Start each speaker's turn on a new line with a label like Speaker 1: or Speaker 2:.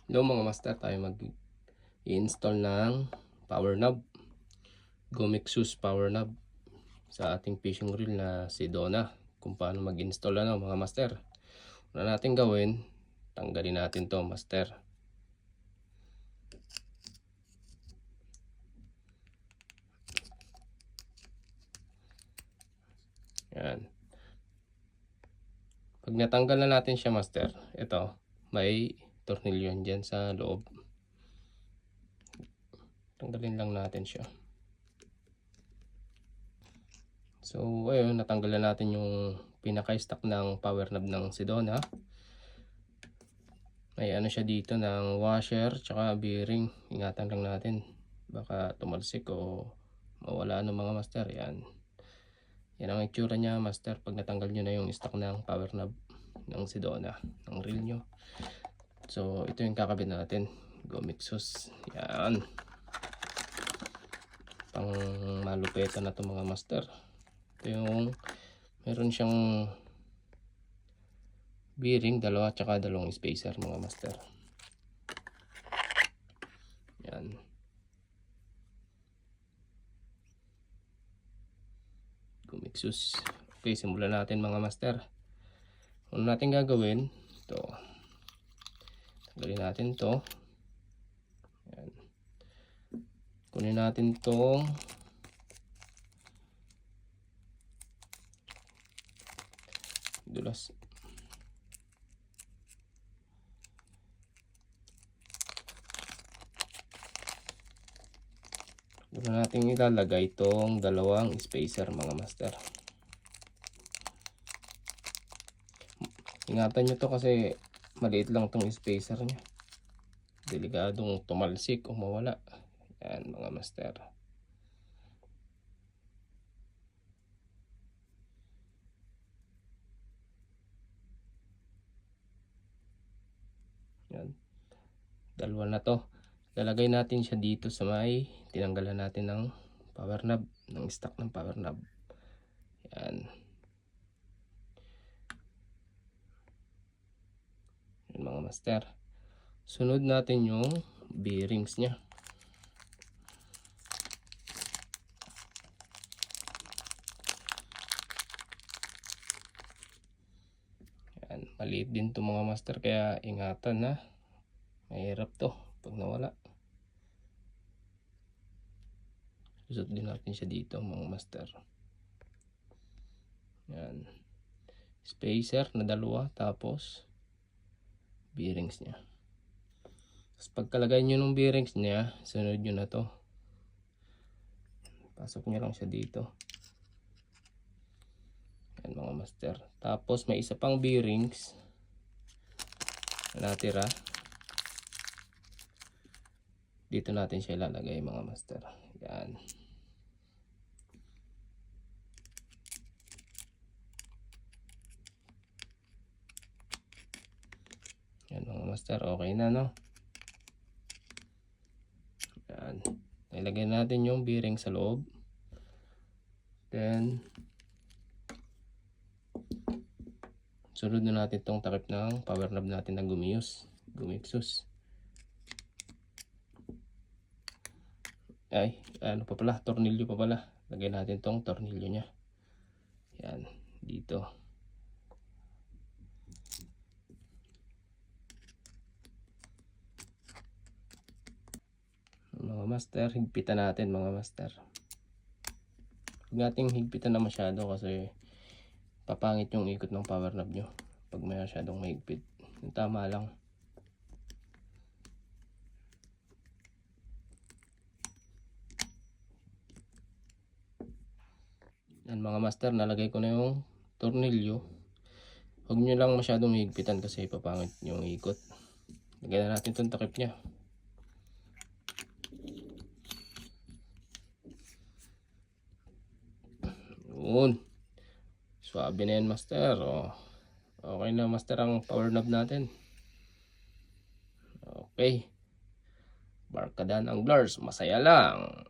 Speaker 1: Hello mga master, tayo mag-i-install ng power knob, Gomexus power knob sa ating fishing reel na si Donna. Kung paano mag-install mga master. Una natin gawin, tanggalin natin to master. Yan. Pag natanggal na natin siya master, ito may tornilyo dyan sa loob. Tanggalin lang natin siya. So ayun, natanggal na natin yung pinaka-stock ng power knob ng Sedona. May ano siya dito ng washer tsaka bearing. Ingatan lang natin, baka tumalsik o mawala mga master. Yan ang itsura niya master pag natanggal nyo na yung stock ng power knob ng Sedona ng reel nyo. So ito yung kakabit natin, Gomexus. Yan, pang malupetan na to mga master. Ito yung meron siyang bearing, dalawa tsaka dalawang spacer mga master. Yan. Gomexus. Okay, simulan natin mga master. Ano natin gagawin? Ito. Tanggalin natin to. Yan. Kunin natin tong dulas. Doon natin ilalagay itong dalawang spacer mga master. Ingatan nyo to kasi maliit lang itong spacer nya. Delikadong tumalsik o mawala. Yan mga master. Yan. Dalawa na to. Lalagay natin siya dito sa may tinanggalan natin ng power knob, ng stock ng power knob. Yan. Yan mga master. Sunod natin yung bearings nya. Yan. Maliit din to mga master, kaya ingatan na. Mahirap to pag nawala. Susot din natin siya dito mga master. Yan. Spacer na dalawa, tapos bearings nya. Tapos pagkalagay nyo ng bearings nya, sunod nyo na to. Pasok nyo lang siya dito. Yan mga master. Tapos may isa pang bearings na natira. Dito natin siya ilalagay mga master. Yan. Yan mga master, okay na no. Yan. Ilagay natin yung bearing sa loob. Then sunod na natin itong takip ng power knob natin na Gomexus. Ay, ano pa pala, tornilyo pa pala. Lagay natin tong tornilyo nya. Yan, dito. Mga master, higpitan natin mga master. Huwag nating higpitan na masyado kasi papangit yung ikot ng power knob nyo pag masyadong mahigpit. Yung tama lang. Yan mga master, nalagay ko na yung tornilyo. Huwag nyo lang masyadong higpitan kasi papangit yung ikot. Lagyan na natin itong takip nya. Yun. Swabe na yan master. Oh. Okay na master ang power knob natin. Okay. Barkada ng anglers, masaya lang.